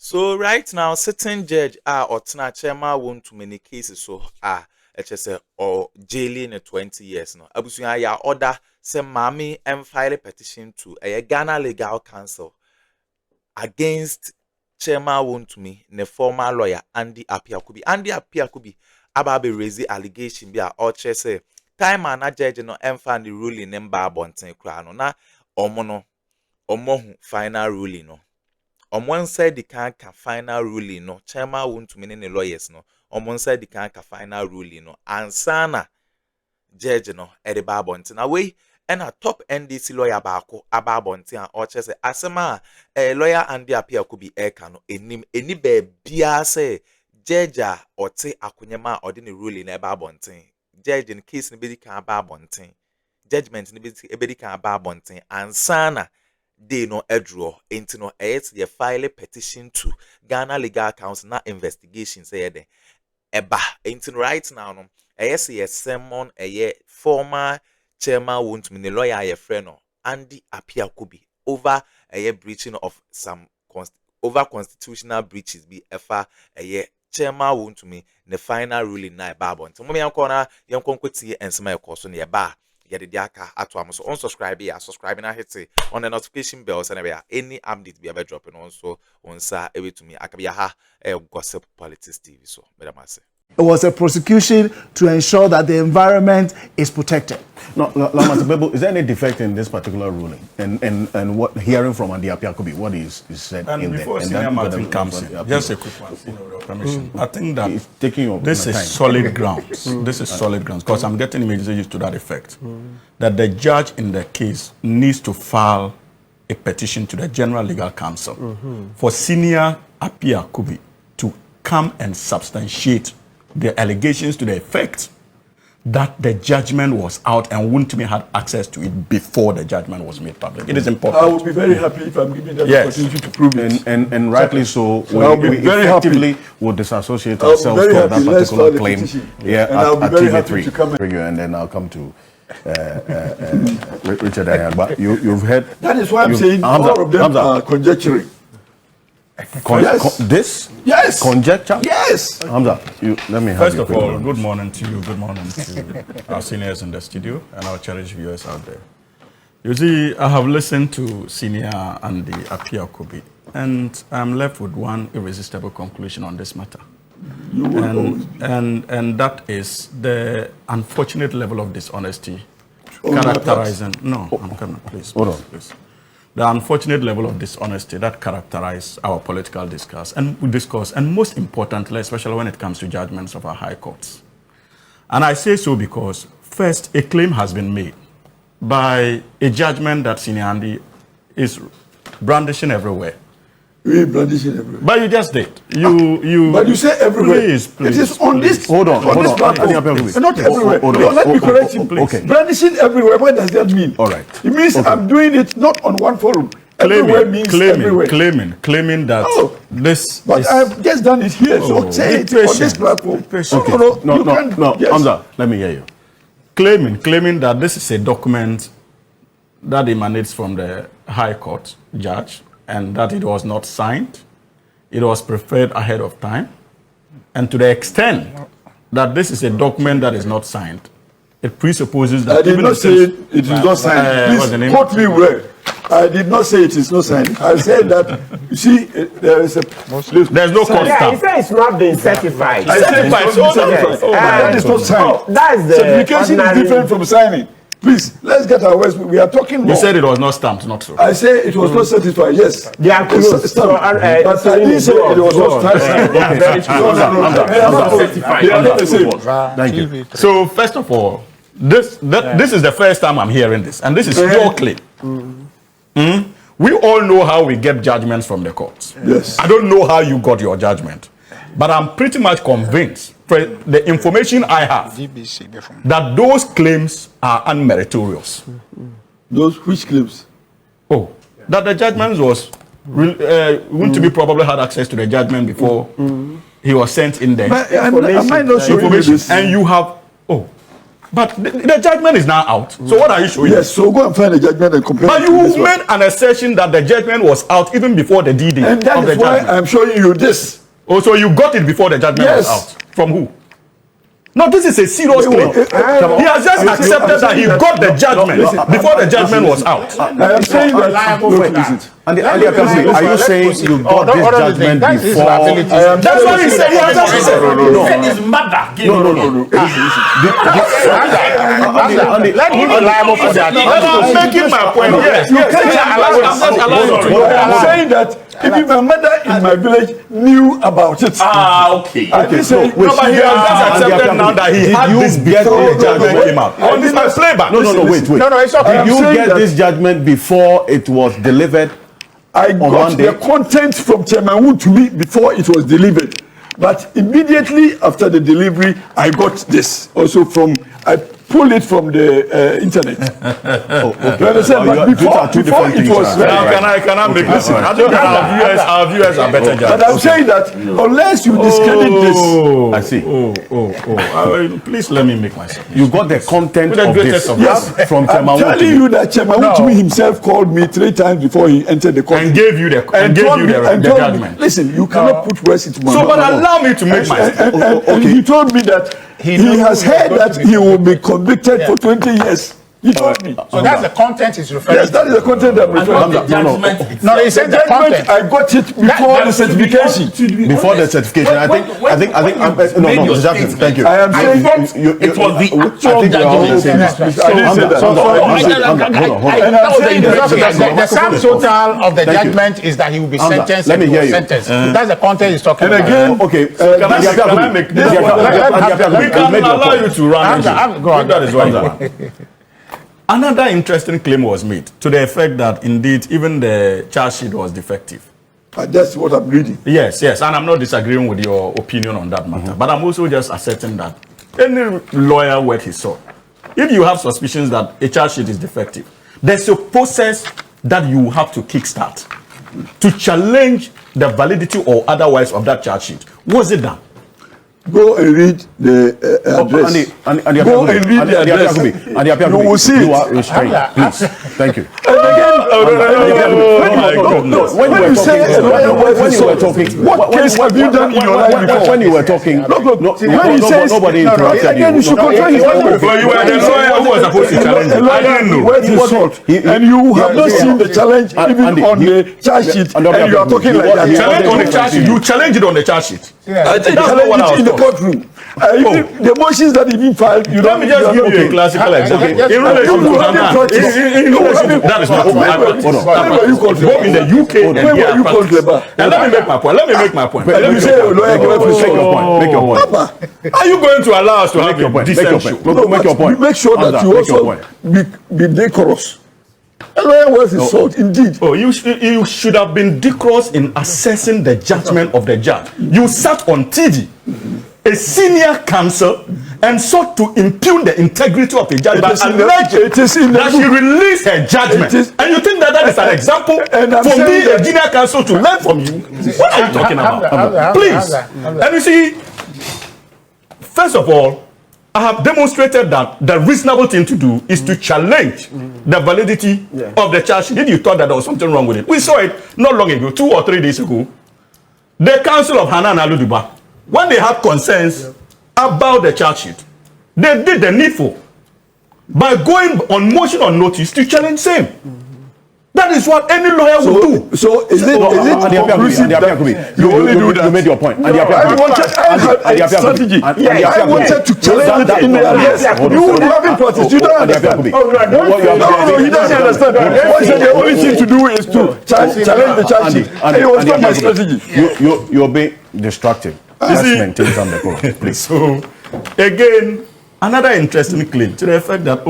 So right now, sitting judge or chairman won too many cases so HSA or jailing 20 years no. Abusuya ya order say mami and file a petition to a Ghana Legal Council against chairman Wontumi, the former lawyer Andy Apiakubi. Andy Apiakubi ababe raise allegation be a or say time and judge no emfa the ruling number bonten kra no na omo final ruling no. On one side the can final ruling no chairman Wontumi ne lawyers no on one side the can final ruling no ansana judge no e de ba bonten away and a top NDC lawyer baako aba bonten a o che say asema lawyer Andy Apiakubi e ka no eni ba bia say judge a ote akonyema odi ne ruling na ba bonten judge in case ne be kan ba bonten judgment ne be kan ba bonten ansana they no edro into no the file a petition to Ghana Legal Council na investigation say de eba into right now no a sermon a former chairman Wontumi the lawyer a friend no Andy Apiakubi over a breaching of some over constitutional breaches be efa a chairman Wontumi the final ruling na eba bon so mo yan kona yan konkweti ensema e koso na eba yede diaka ato am so unsubscribe ya subscribe na hit on the notification bell so na any update be able dropping also onsa ewetumi akabia ha gossip politics TV so madam say it was a prosecution to ensure that the environment is protected. No, Lamata, is there any defect in this particular ruling? And what hearing from Andy Apiakubi, what is said and in before there? Senior Martin comes in, just a quick one, your permission. I think that this is solid grounds. This is solid grounds because I'm getting messages to that effect. That the judge in the case needs to file a petition to the General Legal Council for Senior Apiakubi to come and substantiate the allegations to the effect that the judgment was out and Wontumi had access to it before the judgment was made public. It is important. I would be very happy if I'm given that opportunity to prove it. And rightly so, we effectively will disassociate ourselves from that particular claim. Yeah, and I'll be very happy to come and then I'll come to Richard Ayan. But you've heard... That is why I'm saying all of them are conjecturing. This? Yes. Conjecture? Yes. Hamza, let me have First of all, good morning to you. Good morning to our seniors in the studio and our cherished viewers out there. You see, I have listened to Senior Andy Apiakubi, and I'm left with one irresistible conclusion on this matter. And that is the unfortunate level of dishonesty characterizing... No, I'm coming, please. Hold on. Please. The unfortunate level of dishonesty that characterizes our political discourse, and most importantly, especially when it comes to judgments of our high courts. And I say so because, first, a claim has been made by a judgment that Senior Andy is brandishing everywhere. We brandishing everywhere. But you just did. But you say everywhere. Please. It is on this. Hold on. Not everywhere. Let me correct you, please. Okay. Brandishing everywhere. What does that mean? All right. It means I'm doing it not on one forum. Everywhere means everywhere. Claiming that this. But I've just done it here. So say it on this platform. No. Hamza, let me hear you. Claiming that this is a document that emanates from the High Court judge, and that it was not signed, it was prepared ahead of time, and to the extent that this is a document that is not signed, it presupposes that... I did not say it is not signed. Please quote me where. I did not say it is not signed. I said that, you see, there is a... There's no court Yeah, he said it's not been certified. I said it's not certified. That is not signed. That's the certification is different from signing. Please, let's get our words. We are talking You said it was not stamped, not so. I say it was not certified, yes. They are close. So, but I didn't say it was not signed. They are very close. They are not certified. They are not the same. Thank you. So, first of all, this is the first time I'm hearing this, and this is your claim. We all know how we get judgments from the courts. Yes. I don't know how you got your judgment, but I'm pretty much convinced, the information I have, that those claims are unmeritorious. Those which claims? Oh, that the judgment was Wontumi probably had access to the judgment before he was sent in there. Am I not showing you this? And you have But the judgment is now out. So what are you showing? Yes, so go and find the judgment and compare. But you made an assertion that the judgment was out even before the D-Day. And that is why I'm showing you this. Oh, so you got it before the judgment was out? From who? No, this is a serious claim. He has just accepted that he got the judgment before the judgment was out. I am saying that. And are you saying you got this judgment before? That's what he said. He has just said. His mother gave No. Let him be liable for that. I'm making my point. Yes. I'm saying that even my mother in my village knew about it. Okay. Okay, so no, but he has just accepted now that he had this before the judgment came out. On this my playback. No, wait. No, it's okay. Did you get this judgment before it was delivered? I got the content from Chairman Wontumi before it was delivered. But immediately after the delivery, I got this also from, I pulled it from the internet. You understand? But before it was very Can I make this? I think our viewers are better judges. But I'm saying that unless you discredit this. I see. Please let me make myself. You got the content of this from I'm Chairman telling you that Chairman Wontumi himself called me 3 times before he entered the court. And gave you the judgment. Listen, you cannot put words into my mouth. So, but allow me to make myself. And he told me that he has heard that he will be convicted for 20 years. He told me. So that's the content he's referring to. Yes, that is the content I'm referring to. No, he said the content. I got it before the certification. Before the certification, I think. No, Jackson, thank you. I am saying It was the actual judgment. The sum total of the judgment is that he will be sentenced. Let me hear you. That's the content he's talking about. And again, okay. Can I make this? We can allow you to run. That is why. Another interesting claim was made to the effect that indeed even the charge sheet was defective. that's what I'm reading. Yes, and I'm not disagreeing with your opinion on that matter, but I'm also just asserting that any lawyer worth his salt, if you have suspicions that a charge sheet is defective, there's a process that you have to kickstart to challenge the validity or otherwise of that charge sheet. Was it done? Go and read the address. Go and read the address. You will see it. You are restrained. Please. Thank you. When you say when you were talking, what case have you done in your life before? When you were talking, nobody interrupted again, you should control his language. Well, you were the lawyer who was supposed to challenge it. I didn't know. Where's his fault? And you have not seen the challenge even on the charge sheet, and you are talking like that. Challenge on the charge sheet. You challenge it on the charge sheet. I think that's not what I was in the courtroom. Even the motions that he didn't file, you Let me just give you a classical example. In relation to Hannah, that is not true. Both in the UK and here. And let me make my point. Make your point. Are you going to allow us to have a decent show? Make your point. Make sure that you also be decorous. A lawyer was his fault, indeed. Oh, you should have been decorous in assessing the judgment of the judge. You sat on TV, a senior counsel, and sought to impugn the integrity of a judge by alleging that she released her judgment. And you think that is an example for me, a junior counsel, to learn from you? What are you talking about? Please. And you see, first of all, I have demonstrated that the reasonable thing to do is to challenge the validity of the charge sheet. If you thought that there was something wrong with it, we saw it not long ago, 2 or 3 days ago. The Council of Hannah and Aluduba, when they had concerns about the charge sheet, they did the needful by going on motion on notice to challenge same. That is what any lawyer would do. So is it conclusive that you only do that? You made your point. I had strategy. I wanted to challenge it in the address. You haven't practiced. You don't understand. No, he doesn't understand. What said the only thing to do is to challenge the charge sheet. And it was not my strategy. You're being destructive. Let's maintain some decorum, please. So, again, another interesting claim to the effect that,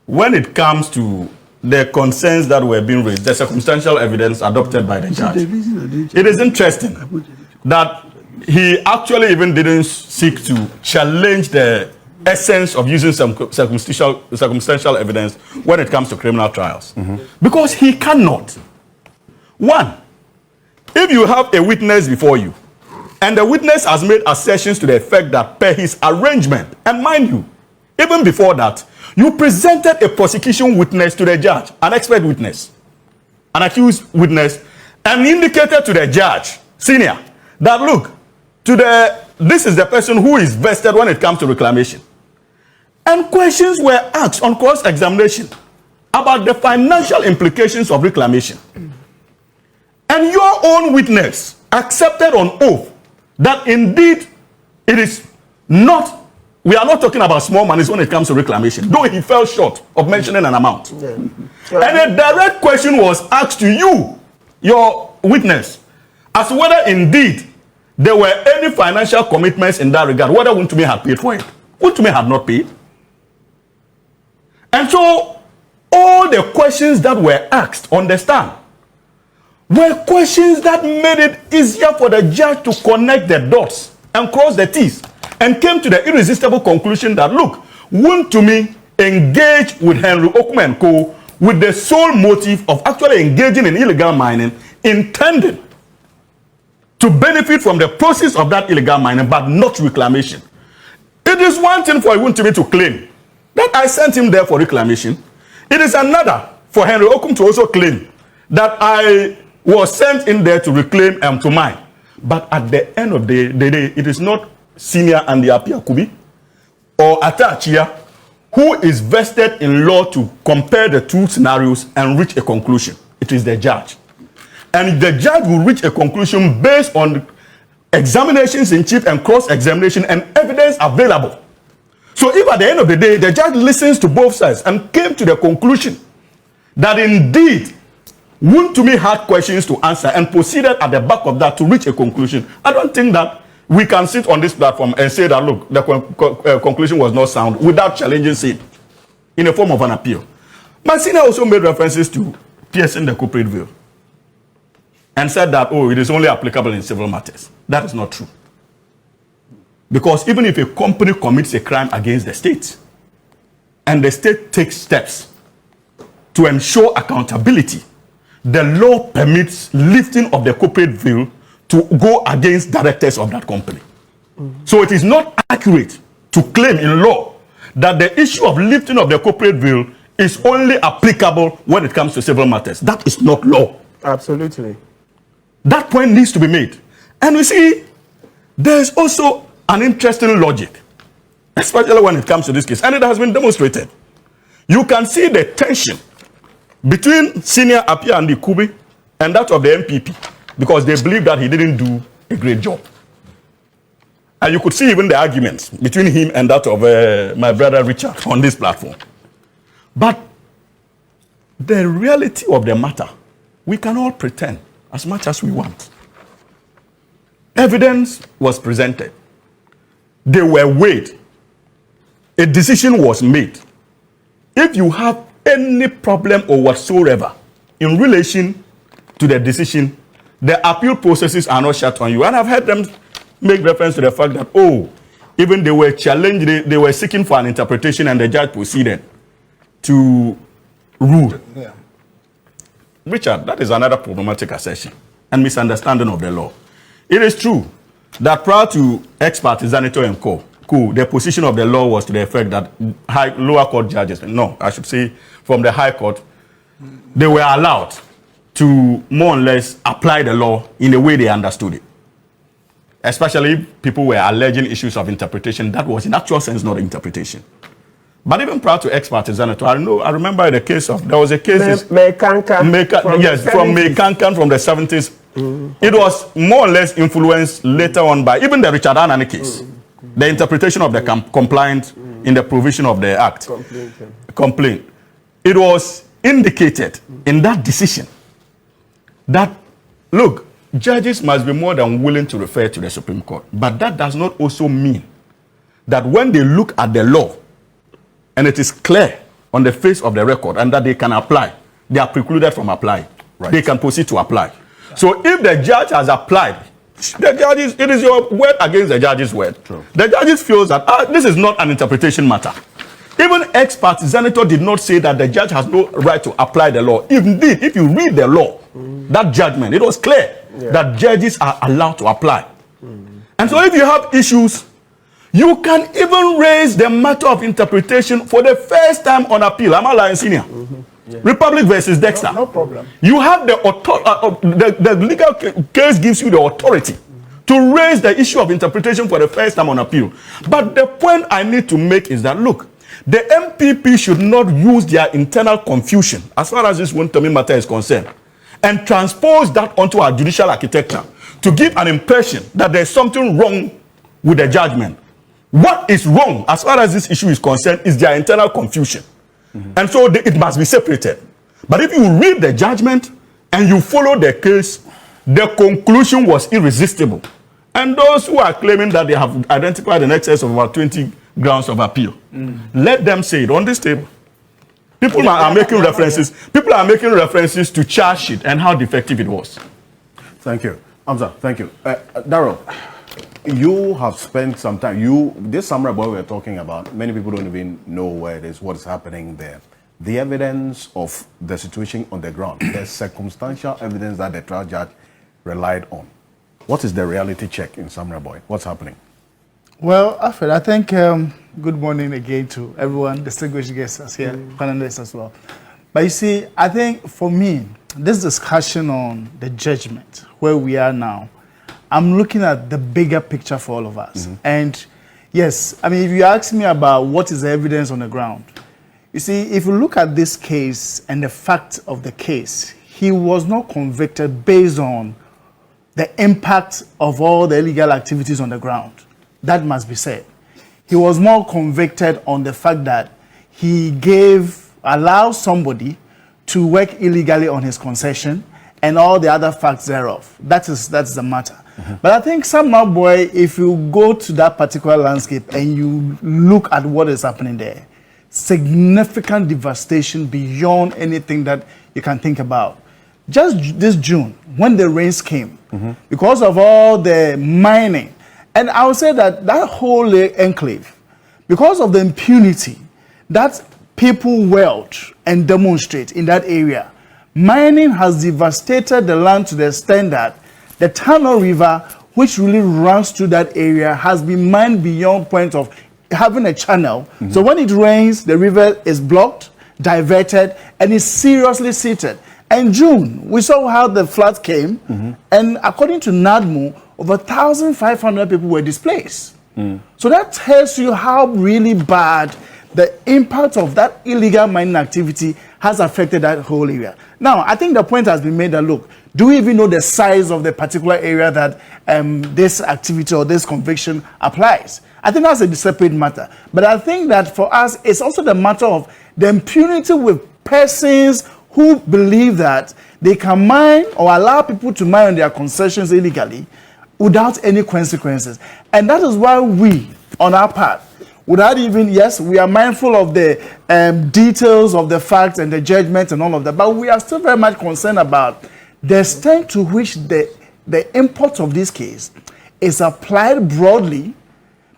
when it comes to the concerns that were being raised, the circumstantial evidence adopted by the judge, it is interesting that he actually even didn't seek to challenge the essence of using some circumstantial evidence when it comes to criminal trials. Because he cannot. One, if you have a witness before you, and the witness has made assertions to the effect that per his arrangement, and mind you, Even before that, you presented a prosecution witness to the judge, an expert witness, an accused witness, and indicated to the judge, senior, that look, this is the person who is vested when it comes to reclamation. And questions were asked on cross-examination about the financial implications of reclamation. And your own witness accepted on oath that indeed it is not, we are not talking about small monies when it comes to reclamation, though he fell short of mentioning an amount. Yeah. And a direct question was asked to you, your witness, as to whether indeed there were any financial commitments in that regard, whether Wontumi had paid for it. Wontumi had not paid. And so all the questions that were asked on the stand were questions that made it easier for the judge to connect the dots and cross the T's, and came to the irresistible conclusion that, look, Wontumi engaged with Henry Okume and Co. with the sole motive of actually engaging in illegal mining, intending to benefit from the process of that illegal mining, but not reclamation. It is one thing for Wontumi to claim that I sent him there for reclamation. It is another for Henry Okume to also claim that I was sent in there to reclaim and to mine. But at the end of the day, it is not Senior and the Apia Kubi or Atachia who is vested in law to compare the two scenarios and reach a conclusion. It is the judge. And the judge will reach a conclusion based on examinations in chief and cross-examination and evidence available. So if at the end of the day, the judge listens to both sides and came to the conclusion that indeed Wontumi had questions to answer and proceeded at the back of that to reach a conclusion, I don't think that we can sit on this platform and say that, look, the conclusion was not sound without challenging it in the form of an appeal. My senior also made references to piercing the corporate veil and said that, oh, it is only applicable in civil matters. That is not true. Because even if a company commits a crime against the state and the state takes steps to ensure accountability, the law permits lifting of the corporate veil to go against directors of that company. So it is not accurate to claim in law that the issue of lifting of the corporate veil is only applicable when it comes to civil matters. That is not law. Absolutely. That point needs to be made. And we see there's also an interesting logic, especially when it comes to this case, and it has been demonstrated. You can see the tension between Senior Apia and the Kubi and that of the MPP, because they believe that he didn't do a great job. And you could see even the arguments between him and that of my brother Richard on this platform. But the reality of the matter, we can all pretend as much as we want. Evidence was presented. They were weighed. A decision was made. If you have any problem or whatsoever in relation to the decision, the appeal processes are not shut on you. And I've heard them make reference to the fact that, oh, even they were challenged, they were seeking for an interpretation and the judge proceeded to rule. Yeah. Richard, that is another problematic assertion and misunderstanding of the law. It is true that prior to ex parte Zanito and Co., the position of the law was to the effect that lower court judges, no, I should say from the high court, they were allowed to more or less apply the law in the way they understood it. Especially if people were alleging issues of interpretation that was in actual sense not interpretation. But even prior to ex parte Zanito, I remember the case of, there was a case... Mekankan. From Mekankan from the 70s. It was more or less influenced later on by even the Richard Anani case. The interpretation of the complaint in the provision of the act. Complaint. It was indicated in that decision that, look, judges must be more than willing to refer to the Supreme Court. But that does not also mean that when they look at the law and it is clear on the face of the record and that they can apply, they are precluded from applying. Right. They can proceed to apply. So if the judge has applied, the judges, it is your word against the judge's word. True. The judges feels that this is not an interpretation matter. Even ex parte Zanito did not say that the judge has no right to apply the law. Indeed, if you read the law, that judgment, it was clear that judges are allowed to apply. And so if you have issues You can even raise the matter of interpretation for the first time on appeal. I'm lying, senior. Yeah. Republic versus Dexter. No problem. You have the legal case gives you the authority to raise the issue of interpretation for the first time on appeal. But the point I need to make is that, look, the MPP should not use their internal confusion, as far as this Wontumi matter is concerned, and transpose that onto our judicial architecture to give an impression that there's something wrong with the judgment. What is wrong, as far as this issue is concerned, is their internal confusion. And so it must be separated. But if you read the judgment and you follow the case, the conclusion was irresistible. And those who are claiming that they have identified an excess of about 20 grounds of appeal, let them say it on this table. People are making references. People are making references to charge sheet and how defective it was. Thank you, Hamza. Thank you, Darrell. You have spent some time. This Samurai boy we're talking about, many people don't even know where it is, what is happening there. The evidence of the situation on the ground, the circumstantial evidence that the trial judge relied on. What is the reality check in Samurai boy? What's happening? Well, Alfred, I think good morning again to everyone, distinguished guests here, panelists as well. But you see, I think for me, this discussion on the judgment, where we are now, I'm looking at the bigger picture for all of us. And yes, I mean, if you ask me about what is the evidence on the ground, you see, if you look at this case and the fact of the case, he was not convicted based on the impact of all the illegal activities on the ground. That must be said. He was more convicted on the fact that he allowed somebody to work illegally on his concession and all the other facts thereof. That's the matter. But I think somehow, boy, if you go to that particular landscape and you look at what is happening there, significant devastation beyond anything that you can think about. Just this June, when the rains came, because of all the mining, and I would say that that whole enclave, because of the impunity that people wield and demonstrate in that area, mining has devastated the land to the extent that the Tano River, which really runs through that area, has been mined beyond point of having a channel. So when it rains, the river is blocked, diverted, and is seriously seated. And June, we saw how the flood came, and according to NADMO, over 1,500 people were displaced. So that tells you how really bad the impact of that illegal mining activity has affected that whole area. Now, I think the point has been made that, look, do we even know the size of the particular area that this activity or this conviction applies? I think that's a separate matter. But I think that for us, it's also the matter of the impunity with persons who believe that they can mine or allow people to mine on their concessions illegally without any consequences. And that is why we, on our part, without even, yes, we are mindful of the details of the facts and the judgment and all of that, but we are still very much concerned about the extent to which the import of this case is applied broadly.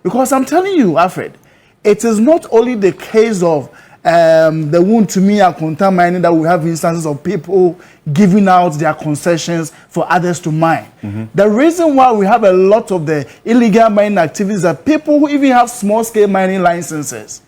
Because I'm telling you, Alfred, it is not only the case of the Wontumi and Konta mining that we have instances of people giving out their concessions for others to mine. The reason why we have a lot of the illegal mining activities that people who even have small-scale mining licenses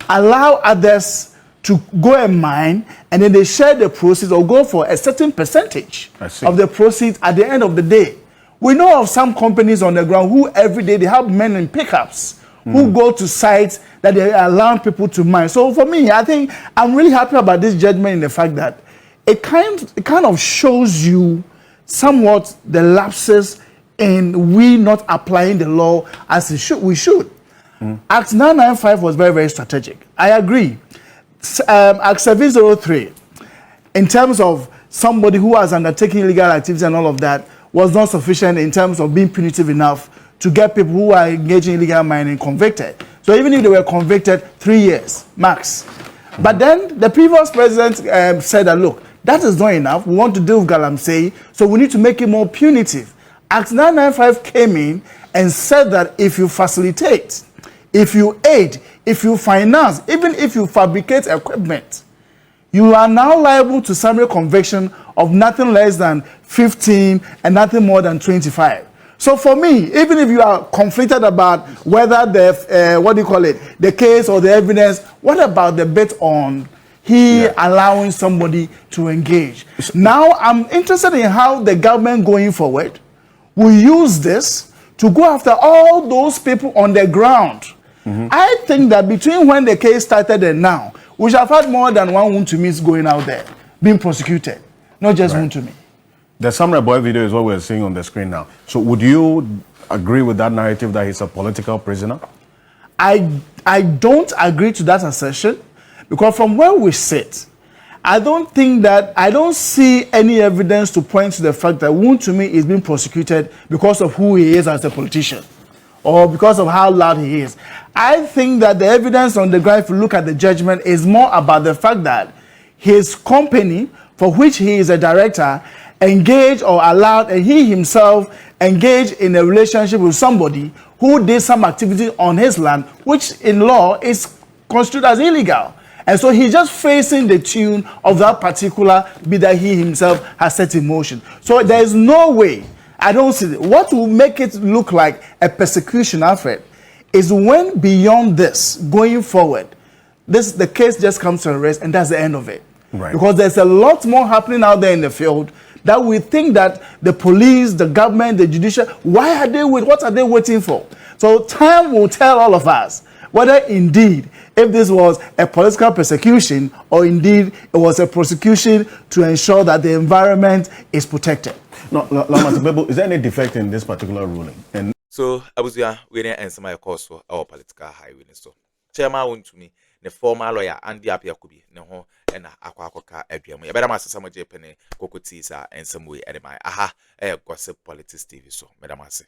allow others to go and mine, and then they share the proceeds or go for a certain percentage of the proceeds at the end of the day. We know of some companies on the ground who every day they have men in pickups who go to sites that they allow people to mine. So for me, I think I'm really happy about this judgment in the fact that it kind of shows you somewhat the lapses in we not applying the law as we should. Act 995 was very, very strategic. I agree. Act 703, in terms of somebody who has undertaken illegal activity and all of that, was not sufficient in terms of being punitive enough to get people who are engaging in illegal mining convicted. So even if they were convicted, 3 years max. But then the previous president said that, look, that is not enough. We want to deal with galamsey, so we need to make it more punitive. Act 995 came in and said that if you facilitate, if you aid, if you finance, even if you fabricate equipment, you are now liable to summary conviction of nothing less than 15 and nothing more than 25. So for me, even if you are conflicted about whether the case or the evidence, what about the bit on allowing somebody to engage? Now I'm interested in how the government going forward will use this to go after all those people on the ground. I think that between when the case started and now, we should have had more than one Wontumi going out there being prosecuted, not just Wontumi. The Samurai Boy video is what we're seeing on the screen now. So would you agree with that narrative that he's a political prisoner? I don't agree to that assertion, because from where we sit, I don't see any evidence to point to the fact that Wontumi is being prosecuted because of who he is as a politician or because of how loud he is. I think that the evidence on the ground, if you look at the judgment, is more about the fact that his company, for which he is a director, engaged or allowed, and he himself engaged in a relationship with somebody who did some activity on his land, which in law is constituted as illegal. And so he's just facing the tune of that particular bid that he himself has set in motion. So there is no way, I don't see it. What will make it look like a persecution, Alfred, is when beyond this, going forward, the case just comes to a rest and that's the end of it. Right. Because there's a lot more happening out there in the field that we think that the police, the government, the judicial, what are they waiting for? So time will tell all of us whether indeed, if this was a political persecution or indeed it was a prosecution to ensure that the environment is protected. No, is there any defect in this particular ruling? And so, Abusia, we didn't answer my cause for our political highway. So, Chairman Wontumi, the former lawyer, Andy Apiakubi, no, and Aquacoca, Ebiam. Better master some Japan, Cocoa Tisa, and some way at my gossip politics TV. So, Madam Massey.